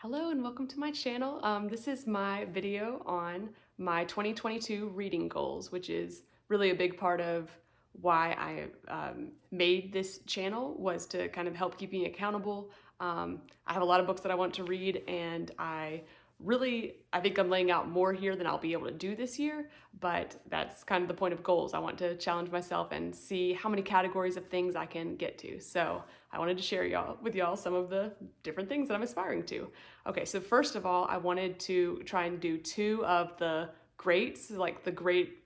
Hello and welcome to my channel. This is my video on my 2022 reading goals, which is really a big part of why I made this channel, was to kind of help keep me accountable. I have a lot of books that I want to read, and I think I'm laying out more here than I'll be able to do this year, but that's kind of the point of goals. I want to challenge myself and see how many categories of things I can get to. So I wanted to share with y'all some of the different things that I'm aspiring to. Okay, so first of all, I wanted to try and do two of the greats, like the great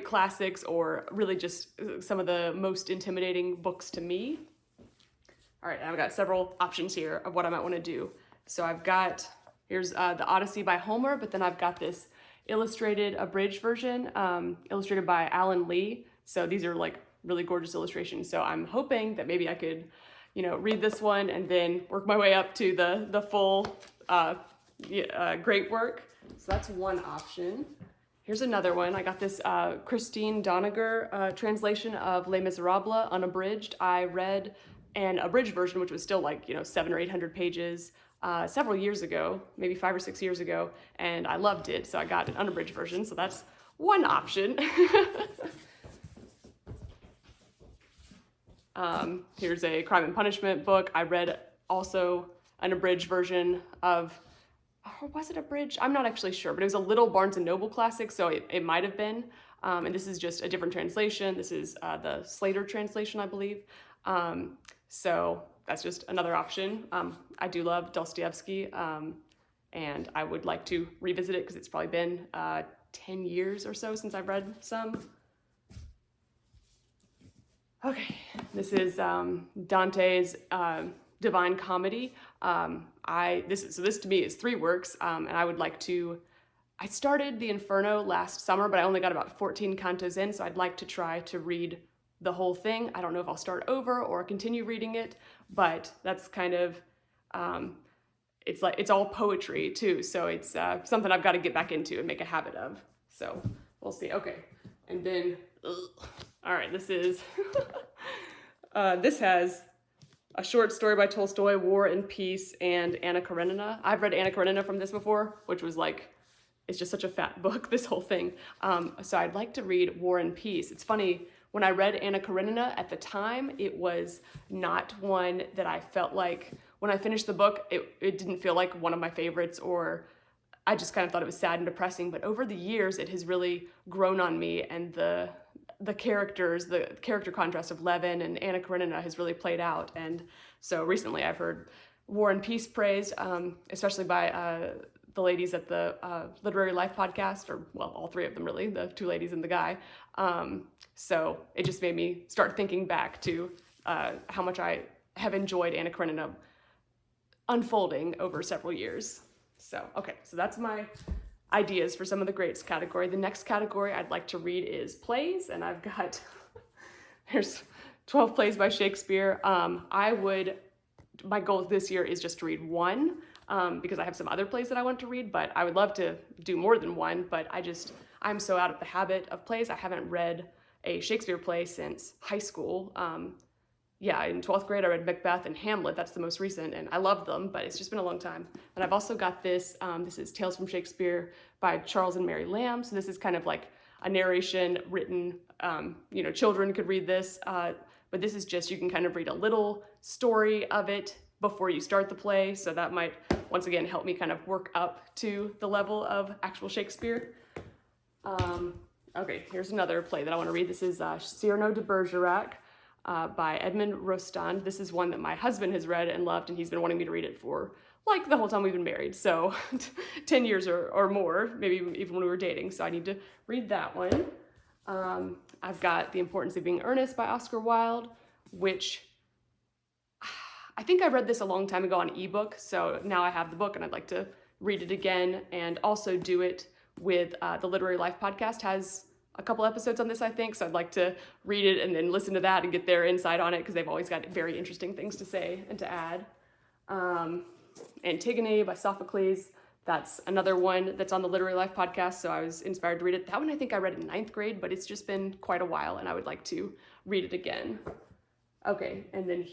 classics, or really just some of the most intimidating books to me. All right, I've got several options here of what I might want to do. So here's the Odyssey by Homer, but then I've got this illustrated abridged version, illustrated by Alan Lee. So these are like really gorgeous illustrations. So I'm hoping that maybe I could, read this one and then work my way up to the full great work. So that's one option. Here's another one. I got this Christine Doniger translation of Les Miserables unabridged. I read an abridged version, which was still like 700 or 800 pages several years ago, maybe 5 or 6 years ago, and I loved it. So I got an unabridged version. So that's one option. Here's a Crime and Punishment book. I read also an abridged version of, or was it abridged? I'm not actually sure, but it was a little Barnes & Noble classic, so it might have been. And this is just a different translation. This is the Slater translation, I believe. So that's just another option. I do love Dostoevsky, and I would like to revisit it because it's probably been 10 years or so since I've read some. Okay, this is Dante's Divine Comedy. This to me is 3 works, and I would like to. I started the Inferno last summer, but I only got about 14 cantos in, so I'd like to try to read the whole thing. I don't know if I'll start over or continue reading it, but that's kind of it's all poetry too, so it's something I've got to get back into and make a habit of. So we'll see. Okay, and then all right, this is this has a short story by Tolstoy, War and Peace, and Anna Karenina. I've read Anna Karenina from this before, which was like, it's just such a fat book, this whole thing. So I'd like to read War and Peace. It's funny, when I read Anna Karenina at the time, it was not one that I felt like, when I finished the book, it didn't feel like one of my favorites, or I just kind of thought it was sad and depressing. But over the years, it has really grown on me, and the characters, the character contrast of Levin and Anna Karenina has really played out. And so recently I've heard War and Peace praised, especially by the ladies at the Literary Life podcast, or well, all 3 of them really, the 2 ladies and the guy. So it just made me start thinking back to how much I have enjoyed Anna Karenina unfolding over several years. So, okay, so that's my ideas for some of the greats category. The next category I'd like to read is plays, and I've got, there's 12 plays by Shakespeare. My goal this year is just to read 1, because I have some other plays that I want to read, but I would love to do more than 1, but I'm so out of the habit of plays. I haven't read a Shakespeare play since high school. In 12th grade I read Macbeth and Hamlet. That's the most recent, and I love them, but it's just been a long time. And I've also got this, this is Tales from Shakespeare by Charles and Mary Lamb. So this is kind of like a narration written, children could read this, but this is just, you can kind of read a little story of it before you start the play. So that might, once again, help me kind of work up to the level of actual Shakespeare. Okay, here's another play that I want to read. This is Cyrano de Bergerac by Edmond Rostand. This is one that my husband has read and loved, and he's been wanting me to read it for like the whole time we've been married. So 10 years or more, maybe even when we were dating. So I need to read that one. I've got The Importance of Being Earnest by Oscar Wilde, which I think I read this a long time ago on ebook. So now I have the book and I'd like to read it again, and also do it with the Literary Life podcast has a couple episodes on this, I think, so I'd like to read it and then listen to that and get their insight on it, because they've always got very interesting things to say and to add. Antigone by Sophocles, that's another one that's on the Literary Life podcast, so I was inspired to read it. That one I think I read in 9th grade, but it's just been quite a while, and I would like to read it again. Okay, and then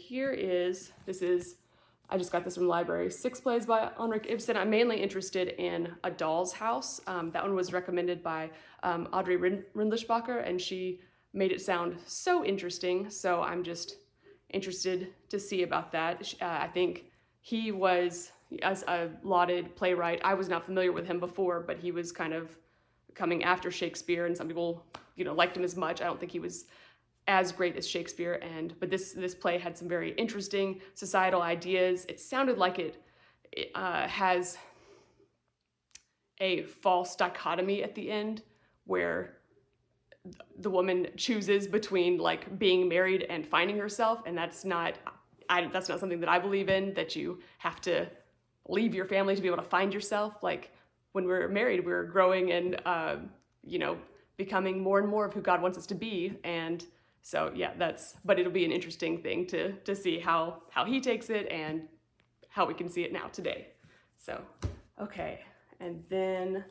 this is I just got this from the library. 6 plays by Henrik Ibsen. I'm mainly interested in A Doll's House. That one was recommended by Audrey Rindlisbacher, and she made it sound so interesting. So I'm just interested to see about that. I think he was, as a lauded playwright, I was not familiar with him before, but he was kind of coming after Shakespeare, and some people, liked him as much. I don't think he was as great as Shakespeare, but this play had some very interesting societal ideas. It sounded like it has a false dichotomy at the end where the woman chooses between like being married and finding herself, and that's not something that I believe in, that you have to leave your family to be able to find yourself. Like when we're married, we're growing and becoming more and more of who God wants us to be. And so yeah, but it'll be an interesting thing to see how he takes it and how we can see it now today. So, okay. And then,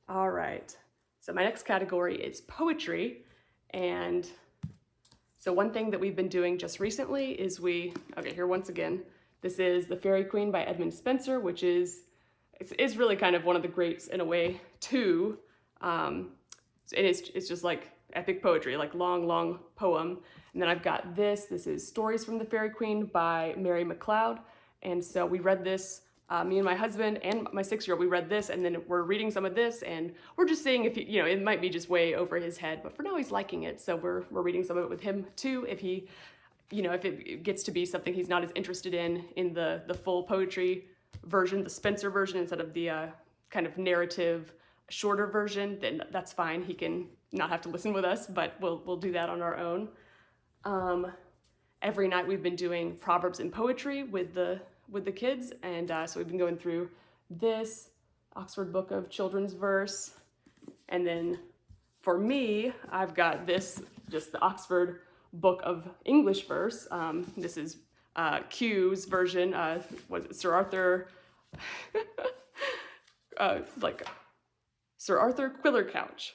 all right. So my next category is poetry. And so one thing that we've been doing just recently is here once again, this is The Fairy Queen by Edmund Spenser, which is really kind of one of the greats in a way too. It's just like epic poetry, like long poem. And then I've got this is Stories from the Fairy Queen by Mary McLeod. And so we read this, me and my husband and my 6-year-old, we read this, and then we're reading some of this, and we're just seeing if it might be just way over his head, but for now he's liking it. So we're reading some of it with him too, if he, if it gets to be something he's not as interested in the full poetry version, the Spenser version, instead of the kind of narrative shorter version, then that's fine. He can not have to listen with us, but we'll do that on our own. Every night we've been doing Proverbs and poetry with the kids, and so we've been going through this Oxford Book of Children's Verse, and then for me, I've got this, just the Oxford Book of English Verse. This is Q's version. Was it Sir Arthur? Sir Arthur Quillercouch.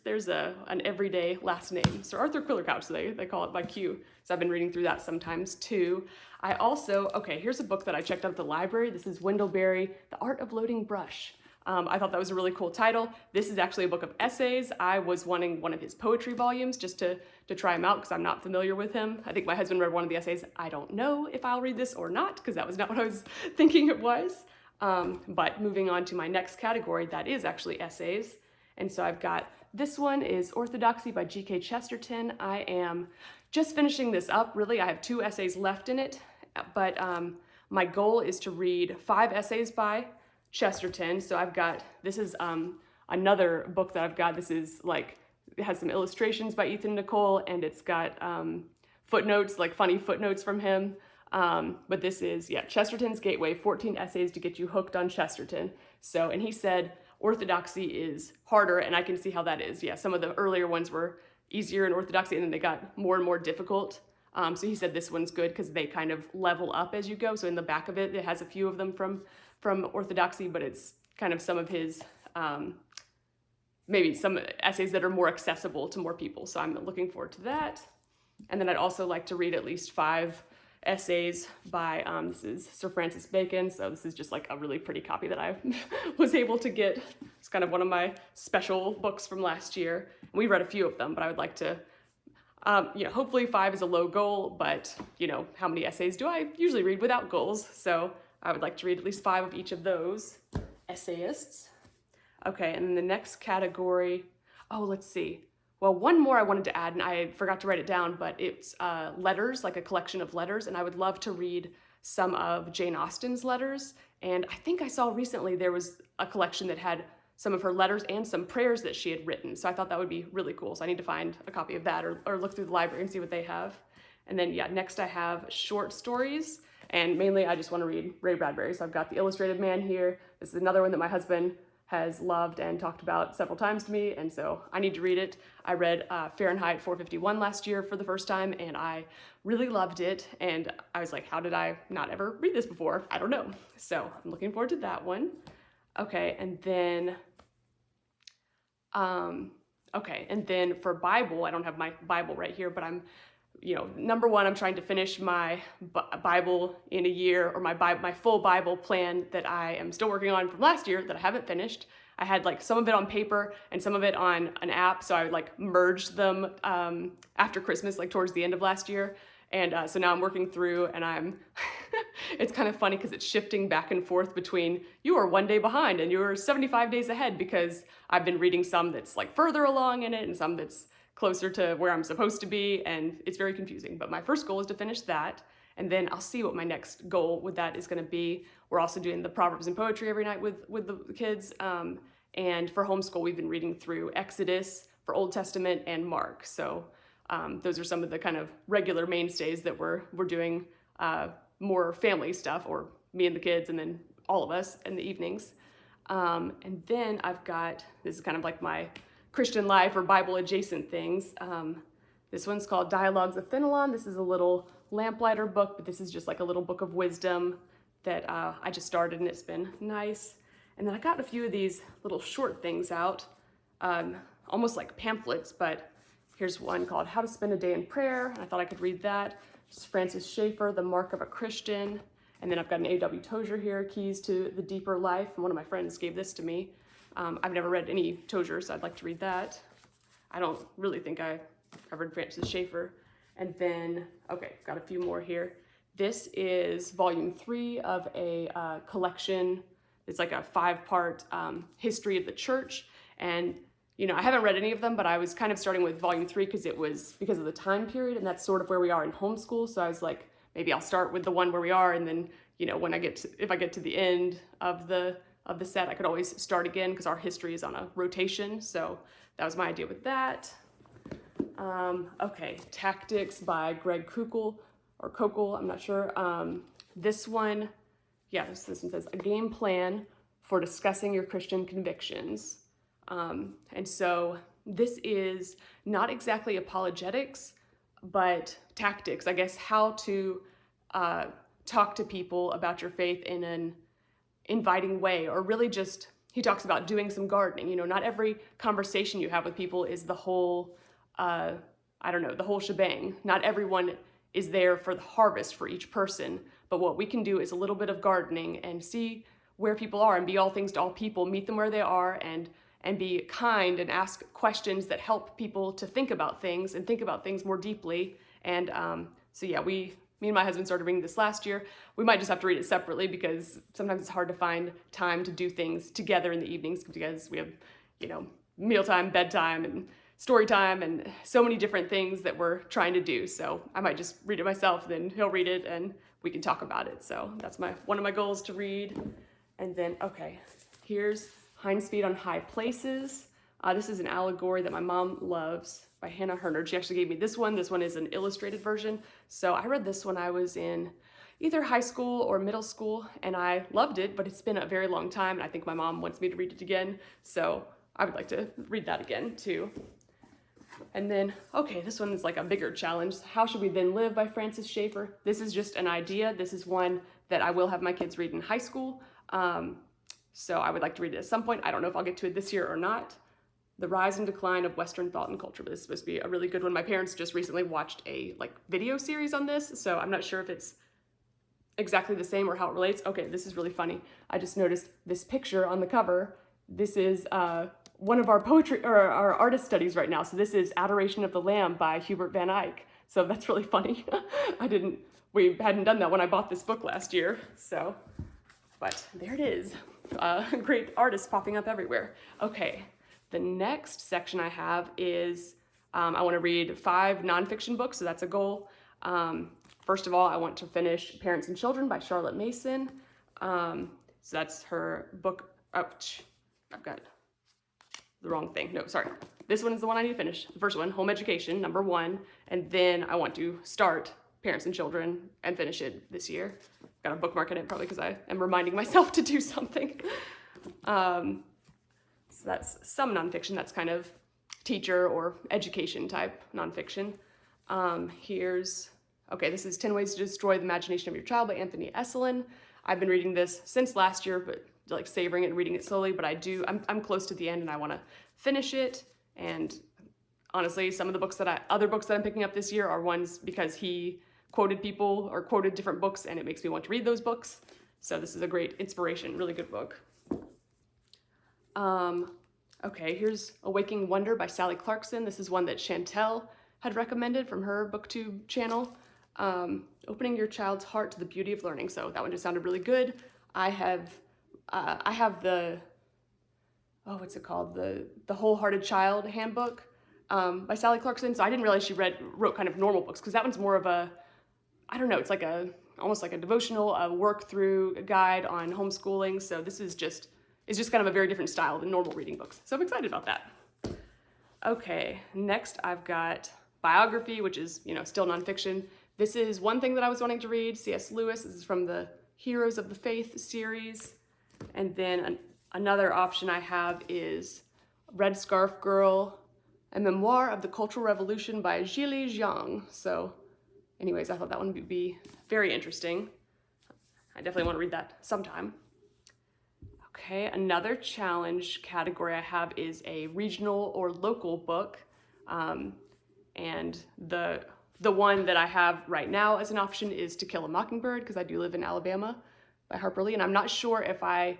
There's an everyday last name. Sir Arthur Quillercouch, they call it by Q. So I've been reading through that sometimes too. I also, here's a book that I checked out at the library. This is Wendell-Berry, The Art of Loading Brush. I thought that was a really cool title. This is actually a book of essays. I was wanting one of his poetry volumes just to try him out because I'm not familiar with him. I think my husband read one of the essays. I don't know if I'll read this or not because that was not what I was thinking it was. But moving on to my next category, that is actually essays. And so I've got, this one is Orthodoxy by G.K. Chesterton. I am just finishing this up, really. I have 2 essays left in it, but my goal is to read 5 essays by Chesterton. So I've got, this is another book that I've got. This is it has some illustrations by Ethan Nicole, and it's got footnotes, like funny footnotes from him. But this is, Chesterton's Gateway, 14 essays to get you hooked on Chesterton. So, and he said orthodoxy is harder, and I can see how that is. Yeah, some of the earlier ones were easier in orthodoxy, and then they got more and more difficult. So he said this one's good because they kind of level up as you go. So in the back of it, it has a few of them from orthodoxy, but it's kind of some of his, maybe some essays that are more accessible to more people. So I'm looking forward to that. And then I'd also like to read at least 5 essays by, this is Sir Francis Bacon. So this is just like a really pretty copy that I was able to get. It's kind of one of my special books from last year. We read a few of them, but I would like to, hopefully 5 is a low goal, but how many essays do I usually read without goals? So I would like to read at least 5 of each of those essayists. Okay, and then the next category, let's see. Well, one more I wanted to add, and I forgot to write it down, but it's letters, like a collection of letters, and I would love to read some of Jane Austen's letters. And I think I saw recently there was a collection that had some of her letters and some prayers that she had written, so I thought that would be really cool. So I need to find a copy of that or look through the library and see what they have. And then, next I have short stories, and mainly I just want to read Ray Bradbury. So I've got The Illustrated Man here. This is another one that my husband has loved and talked about several times to me, and so I need to read it. I read Fahrenheit 451 last year for the first time, and I really loved it, and I was like, how did I not ever read this before? I don't know. So I'm looking forward to that one. Okay, and then for Bible, I don't have my Bible right here, but I'm number one, I'm trying to finish my Bible in a year, or my full Bible plan that I am still working on from last year that I haven't finished. I had like some of it on paper and some of it on an app, so I like merged them after Christmas, like towards the end of last year. And so now I'm working through, and I'm, it's kind of funny because it's shifting back and forth between you are 1 day behind and you're 75 days ahead, because I've been reading some that's like further along in it and some that's closer to where I'm supposed to be, and it's very confusing. But my first goal is to finish that, and then I'll see what my next goal with that is going to be. We're also doing the Proverbs and poetry every night with the kids, and for homeschool we've been reading through Exodus for Old Testament and Mark. So those are some of the kind of regular mainstays that we're doing more family stuff, or me and the kids, and then all of us in the evenings. And then I've got, this is kind of like my Christian life or Bible adjacent things. This one's called Dialogues of Fenelon. This is a little lamplighter book, but this is just like a little book of wisdom that I just started, and it's been nice. And then I got a few of these little short things out, almost like pamphlets, but here's one called How to Spend a Day in Prayer. And I thought I could read that. It's Francis Schaeffer, The Mark of a Christian. And then I've got an A.W. Tozer here, Keys to the Deeper Life. And one of my friends gave this to me. I've never read any Tozer, so I'd like to read that. I don't really think I've read Francis Schaeffer. And then, okay, got a few more here. This is volume 3 of a collection. It's like a 5-part history of the church. And I haven't read any of them, but I was kind of starting with volume 3 because it was because of the time period, and that's sort of where we are in homeschool. So I was like, maybe I'll start with the one where we are, and then when if I get to the end of the set, I could always start again, because our history is on a rotation. So that was my idea with that. Okay, Tactics by Greg Koukl, or Koukl, I'm not sure. This one, yeah, this one says, a game plan for discussing your Christian convictions. And so this is not exactly apologetics, but tactics, I guess, how to talk to people about your faith in an inviting way, or really just, he talks about doing some gardening. Not every conversation you have with people is the whole, the whole shebang. Not everyone is there for the harvest for each person, but what we can do is a little bit of gardening and see where people are and be all things to all people, meet them where they are, and be kind and ask questions that help people to think about things and think about things more deeply. And so yeah, me and my husband started reading this last year. We might just have to read it separately, because sometimes it's hard to find time to do things together in the evenings, because we have, mealtime, bedtime, and story time, and so many different things that we're trying to do. So I might just read it myself, then he'll read it, and we can talk about it. So that's one of my goals, to read. And then, okay, here's Hind's Feet on High Places. This is an allegory that my mom loves, by Hannah Hurnard. She actually gave me this one. This one is an illustrated version. So I read this when I was in either high school or middle school, and I loved it, but it's been a very long time, and I think my mom wants me to read it again. So I would like to read that again too. And then, okay, this one is like a bigger challenge. How Should We Then Live by Francis Schaeffer. This is just an idea. This is one that I will have my kids read in high school. So I would like to read it at some point. I don't know if I'll get to it this year or not. The Rise and Decline of Western Thought and Culture. But this is supposed to be a really good one. My parents just recently watched a video series on this, so I'm not sure if it's exactly the same or how it relates. Okay, this is really funny. I just noticed this picture on the cover. This is one of our poetry or our artist studies right now. So this is Adoration of the Lamb by Hubert van Eyck. So that's really funny. We hadn't done that when I bought this book last year. So, but there it is. Great artists popping up everywhere. Okay, the next section I have is I want to read 5 nonfiction books, so that's a goal. First of all, I want to finish Parents and Children by Charlotte Mason. So that's her book. Ouch, I've got the wrong thing. No, sorry. This one is the one I need to finish. The first one, Home Education, number 1. And then I want to start Parents and Children and finish it this year. Got a bookmark in it probably because I am reminding myself to do something. So that's some nonfiction. That's kind of teacher or education type nonfiction. This is 10 Ways to Destroy the Imagination of Your Child by Anthony Esselin. I've been reading this since last year, but like savoring it and reading it slowly, but I'm close to the end and I want to finish it. And honestly, some of the other books that I'm picking up this year are ones because he quoted people or quoted different books, and it makes me want to read those books. So this is a great inspiration, really good book. Okay, here's Awaking Wonder by Sally Clarkson. This is one that Chantel had recommended from her BookTube channel. Opening your child's heart to the beauty of learning. So that one just sounded really good. I have the, what's it called? The Wholehearted Child Handbook by Sally Clarkson. So I didn't realize she wrote kind of normal books, because that one's more of a, I don't know, it's like almost like a devotional, a work through guide on homeschooling. So this is just kind of a very different style than normal reading books. So I'm excited about that. Okay, next I've got biography, which is, still nonfiction. This is one thing that I was wanting to read, C.S. Lewis. This is from the Heroes of the Faith series. And then another option I have is Red Scarf Girl, a memoir of the Cultural Revolution by Zhili Zhang. So anyways, I thought that one would be very interesting. I definitely want to read that sometime. Okay, another challenge category I have is a regional or local book. And the one that I have right now as an option is To Kill a Mockingbird, because I do live in Alabama, by Harper Lee, and I'm not sure if I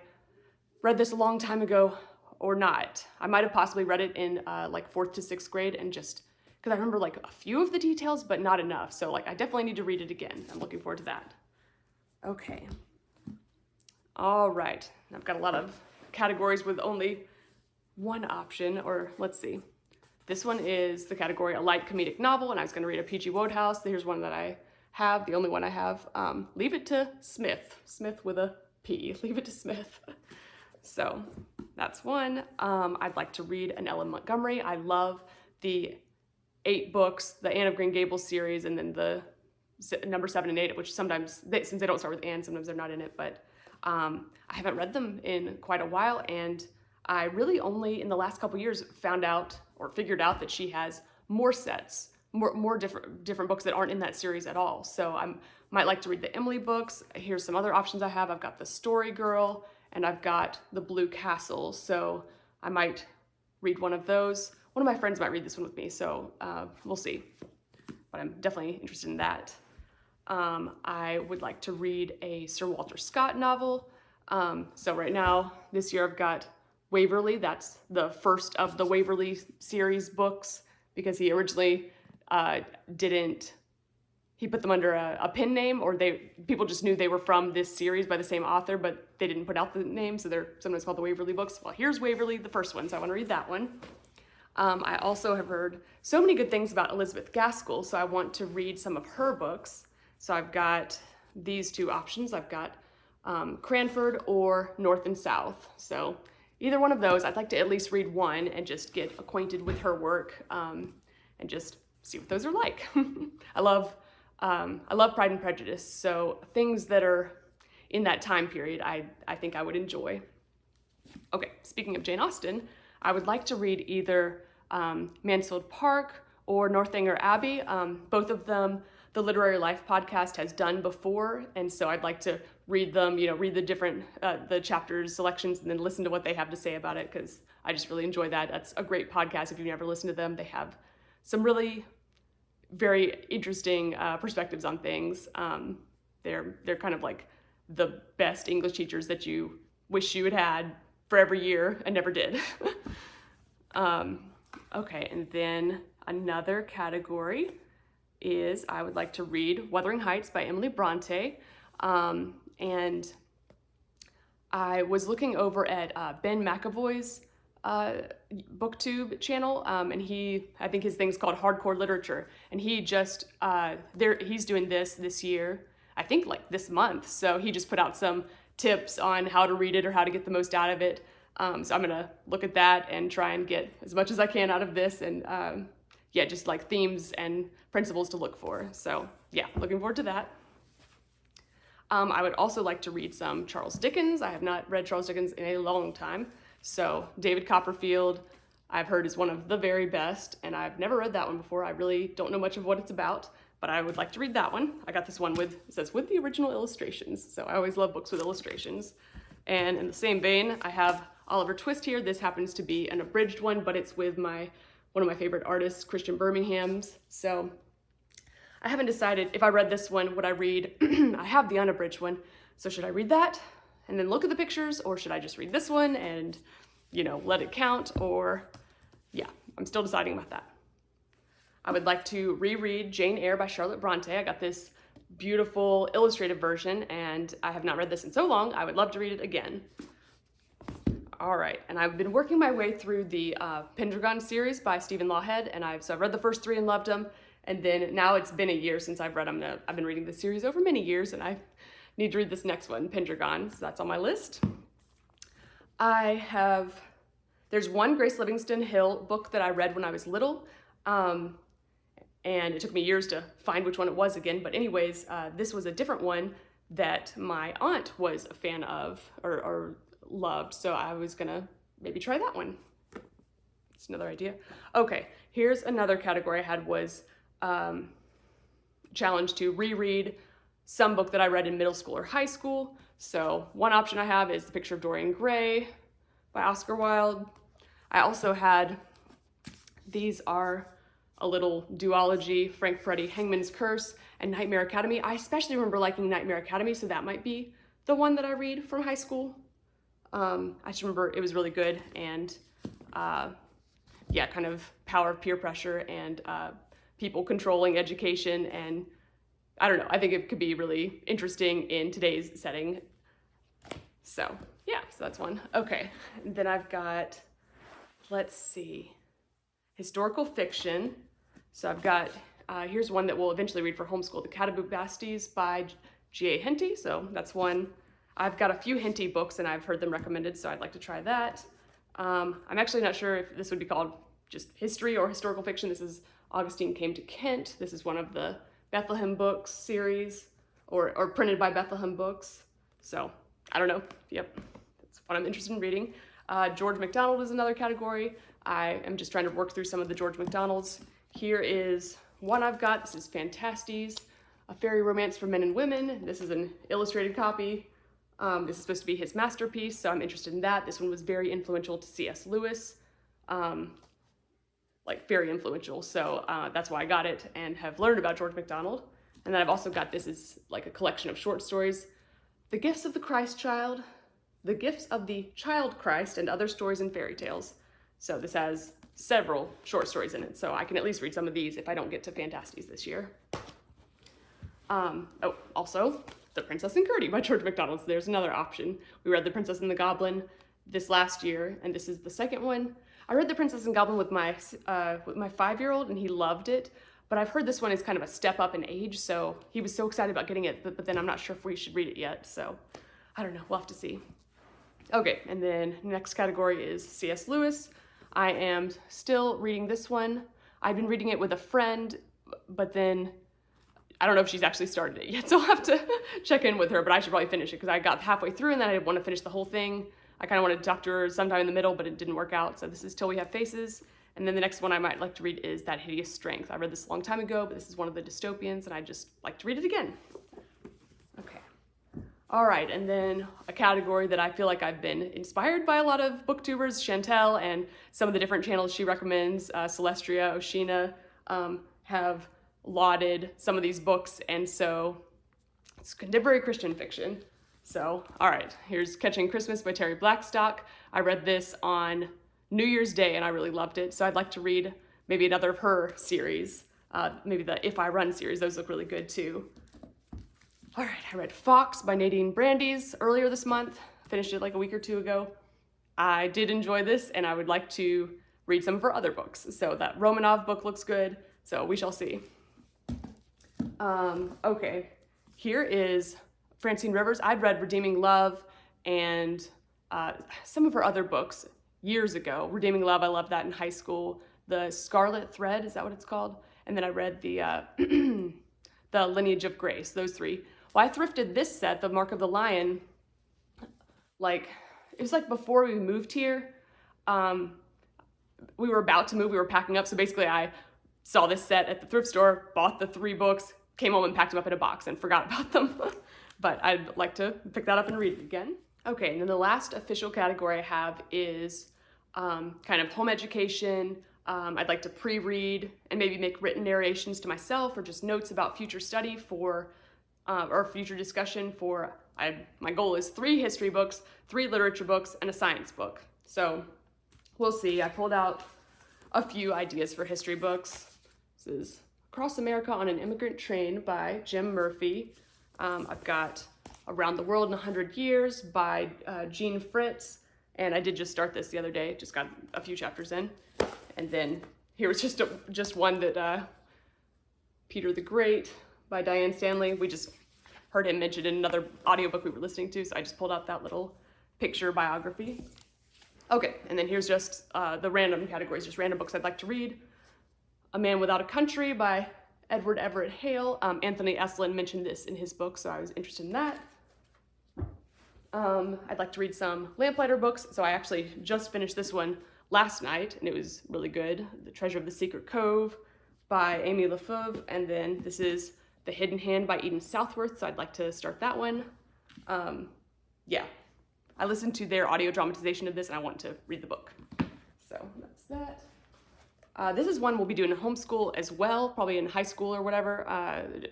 read this a long time ago or not. I might have possibly read it in like 4th to 6th grade, and just because I remember like a few of the details, but not enough. So like I definitely need to read it again. I'm looking forward to that. Okay. All right. I've got a lot of categories with only one option, or let's see. This one is the category a light comedic novel, and I was going to read a P.G. Wodehouse. Here's one that I have, the only one I have. Leave It to Smith. Smith with a P. Leave It to Smith. So that's one. I'd like to read an Ellen Montgomery. I love the 8 books, the Anne of Green Gables series, and then the number 7 and 8, which sometimes, since they don't start with Anne, sometimes they're not in it, but I haven't read them in quite a while, and I really only in the last couple years found out or figured out that she has more sets, more different books that aren't in that series at all. So I might like to read the Emily books. Here's some other options I have. I've got the Story Girl, and I've got the Blue Castle. So I might read one of those. One of my friends might read this one with me, so we'll see. But I'm definitely interested in that. I would like to read a Sir Walter Scott novel. So right now, this year I've got Waverley. That's the first of the Waverley series books, because he originally he put them under a pen name, or people just knew they were from this series by the same author, but they didn't put out the name, so they're sometimes called the Waverley books. Well, here's Waverley, the first one, so I want to read that one. I also have heard so many good things about Elizabeth Gaskell, so I want to read some of her books. So I've got these two options. I've got Cranford or North and South. So either one of those, I'd like to at least read one and just get acquainted with her work and just see what those are like. I love Pride and Prejudice, so things that are in that time period, I think I would enjoy. Okay, speaking of Jane Austen, I would like to read either Mansfield Park or Northanger Abbey. Both of them, the Literary Life podcast has done before, and so I'd like to read them, read the different, the chapters, selections, and then listen to what they have to say about it, because I just really enjoy that. That's a great podcast if you've never listened to them. They have some really very interesting perspectives on things. They're kind of like the best English teachers that you wish you had had for every year and never did. Okay, and then another category is I would like to read Wuthering Heights by Emily Bronte. And I was looking over at Ben McAvoy's BookTube channel, and I think his thing's called Hardcore Literature, and he just, he's doing this year, I think like this month, so he just put out some tips on how to read it or how to get the most out of it. So I'm gonna look at that and try and get as much as I can out of this, and yeah, just like themes and principles to look for. So yeah, looking forward to that. I would also like to read some Charles Dickens. I have not read Charles Dickens in a long time. So David Copperfield, I've heard is one of the very best, and I've never read that one before. I really don't know much of what it's about, but I would like to read that one. I got this one it says with the original illustrations. So I always love books with illustrations. And in the same vein, I have Oliver Twist here. This happens to be an abridged one, but it's with my one of my favorite artists, Christian Birmingham's. So I haven't decided if I read this one, would I read, I have the unabridged one, so should I read that and then look at the pictures, or should I just read this one and, you know, let it count, or, yeah, I'm still deciding about that. I would like to reread Jane Eyre by Charlotte Bronte. I got this beautiful illustrated version, and I have not read this in so long. I would love to read it again. All right, and I've been working my way through the Pendragon series by Stephen Lawhead, and I've read the first 3 and loved them, and then now it's been a year since I've read them. I've been reading this series over many years, and I need to read this next one, Pendragon, so that's on my list. There's one Grace Livingston Hill book that I read when I was little, and it took me years to find which one it was again, but anyways, this was a different one that my aunt was a fan of, or loved, so I was gonna maybe try that one. It's another idea. Okay, here's another category I had, was challenge to reread some book that I read in middle school or high school. So one option I have is The Picture of Dorian Gray by Oscar Wilde. I also had, these are a little duology, Frank Peretti, Hangman's Curse, and Nightmare Academy. I especially remember liking Nightmare Academy, so that might be the one that I read from high school. I just remember it was really good, and yeah, kind of power of peer pressure and people controlling education, and I don't know, I think it could be really interesting in today's setting. So yeah, so that's one. Okay, and then I've got, let's see, historical fiction. So I've got, here's one that we'll eventually read for homeschool, The Catabubastes by G.A. Henty. So that's one. I've got a few Henty books and I've heard them recommended, so I'd like to try that. I'm actually not sure if this would be called just history or historical fiction. This is Augustine Came to Kent. This is one of the Bethlehem Books series, or printed by Bethlehem Books. So I don't know. Yep, that's what I'm interested in reading. George MacDonald is another category. I am just trying to work through some of the George MacDonalds. Here is one I've got. This is Phantastes, A Fairy Romance for Men and Women. This is an illustrated copy. This is supposed to be his masterpiece, so I'm interested in that. This one was very influential to C.S. Lewis, like very influential. So that's why I got it and have learned about George MacDonald. And then I've also got, this is like a collection of short stories, The Gifts of the Christ Child, The Gifts of the Child Christ, and Other Stories and Fairy Tales. So this has several short stories in it, so I can at least read some of these if I don't get to Phantastes this year. Oh, also, The Princess and Curdie by George MacDonald. So there's another option. We read The Princess and the Goblin this last year, and this is the second one. I read The Princess and Goblin with my 5-year-old, and he loved it, but I've heard this one is kind of a step up in age, so he was so excited about getting it, but then I'm not sure if we should read it yet, so I don't know, we'll have to see. Okay, and then next category is C.S. Lewis. I am still reading this one. I've been reading it with a friend, but then I don't know if she's actually started it yet, so I'll have to check in with her, but I should probably finish it because I got halfway through and then I didn't want to finish the whole thing. I kind of wanted to talk to her sometime in the middle, but it didn't work out. So this is Till We Have Faces. And then the next one I might like to read is That Hideous Strength. I read this a long time ago, but this is one of the dystopians and I just like to read it again. Okay. All right, and then a category that I feel like I've been inspired by a lot of booktubers, Chantel, and some of the different channels she recommends, Celestria, Oshina, have lauded some of these books, and so it's contemporary Christian fiction. So, all right, here's Catching Christmas by Terry Blackstock. I read this on New Year's Day and I really loved it, so I'd like to read maybe another of her series, maybe the If I Run series. Those look really good too. All right, I read Fox by Nadine Brandeis earlier this month, finished it like a week or two ago. I did enjoy this and I would like to read some of her other books. So that Romanov book looks good, so we shall see. Okay, here is Francine Rivers. I'd read Redeeming Love and some of her other books years ago. Redeeming Love, I loved that in high school. The Scarlet Thread, is that what it's called? And then I read the the Lineage of Grace, those three. Well, I thrifted this set, The Mark of the Lion, like, it was like before we moved here. We were about to move, we were packing up, so basically I saw this set at the thrift store, bought the 3 books, came home and packed them up in a box and forgot about them. But I'd like to pick that up and read it again. Okay, and then the last official category I have is kind of home education, I'd like to pre-read and maybe make written narrations to myself or just notes about future study for, or future discussion for, my goal is 3 history books, 3 literature books, and a science book. So we'll see. I pulled out a few ideas for history books. This is Across America on an Immigrant Train by Jim Murphy. I've got Around the World in 100 Years by Jean Fritz. And I did just start this the other day, just got a few chapters in. And then here was just one that Peter the Great by Diane Stanley. We just heard him mentioned in another audiobook we were listening to, so I just pulled out that little picture biography. Okay, and then here's just the random categories, just random books I'd like to read. A Man Without a Country by Edward Everett Hale. Anthony Eslin mentioned this in his book, so I was interested in that. I'd like to read some Lamplighter books, so I actually just finished this one last night, and it was really good. The Treasure of the Secret Cove by Amy Lefauve, and then this is The Hidden Hand by Eden Southworth, so I'd like to start that one. Yeah, I listened to their audio dramatization of this, and I want to read the book. So that's that. This is one we'll be doing in homeschool as well, probably in high school or whatever,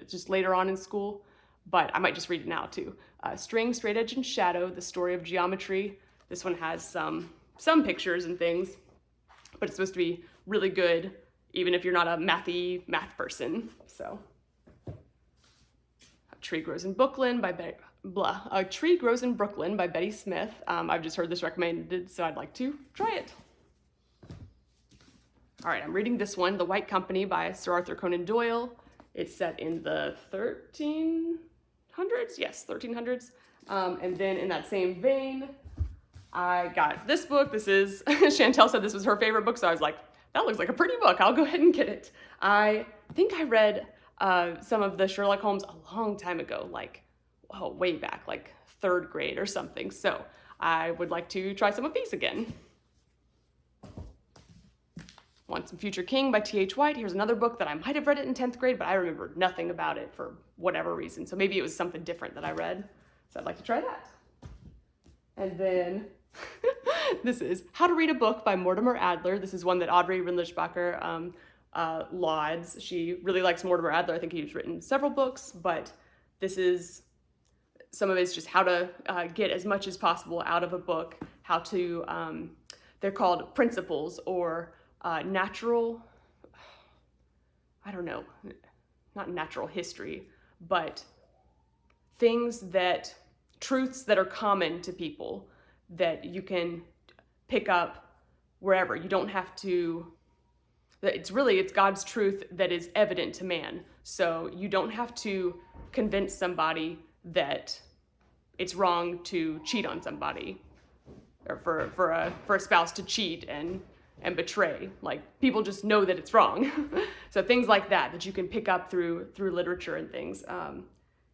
just later on in school, but I might just read it now too. String, Straight Edge, and Shadow, The Story of Geometry. This one has some pictures and things, but it's supposed to be really good, even if you're not a math person. So, A Tree Grows in Brooklyn by Betty Smith. I've just heard this recommended, so I'd like to try it. All right, I'm reading this one, The White Company by Sir Arthur Conan Doyle. It's set in the 1300s? Yes, 1300s. And then in that same vein, I got this book. This is, Chantel said this was her favorite book, so I was like, that looks like a pretty book. I'll go ahead and get it. I think I read some of the Sherlock Holmes a long time ago, like, way back, like 3rd grade or something. So I would like to try some of these again. Want Some Future King by T.H. White. Here's another book that I might have read it in 10th grade, but I remember nothing about it for whatever reason. So maybe it was something different that I read. So I'd like to try that. And then this is How to Read a Book by Mortimer Adler. This is one that Audrey Rindlisbacher lauds. She really likes Mortimer Adler. I think he's written several books, but this is, some of it is just how to get as much as possible out of a book, how to, they're called principles or natural, I don't know, not natural history, but truths that are common to people that you can pick up wherever. You don't have to, it's God's truth that is evident to man. So you don't have to convince somebody that it's wrong to cheat on somebody, or for a spouse to cheat and betray. Like, people just know that it's wrong. So things like that you can pick up through literature and things.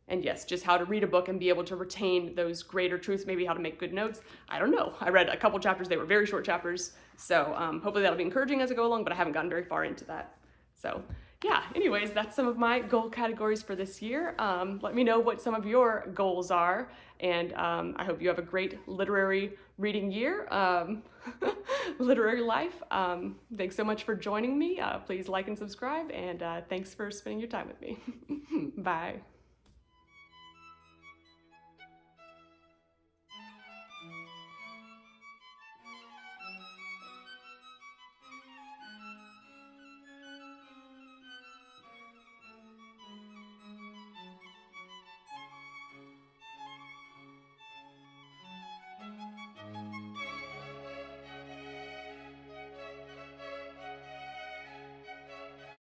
And yes, just how to read a book and be able to retain those greater truths, maybe how to make good notes. I don't know. I read a couple chapters. They were very short chapters. So hopefully that'll be encouraging as I go along, but I haven't gotten very far into that. So yeah, anyways, that's some of my goal categories for this year. Let me know what some of your goals are. And I hope you have a great literary reading year, literary life. Thanks so much for joining me. Please like and subscribe, and thanks for spending your time with me. Bye.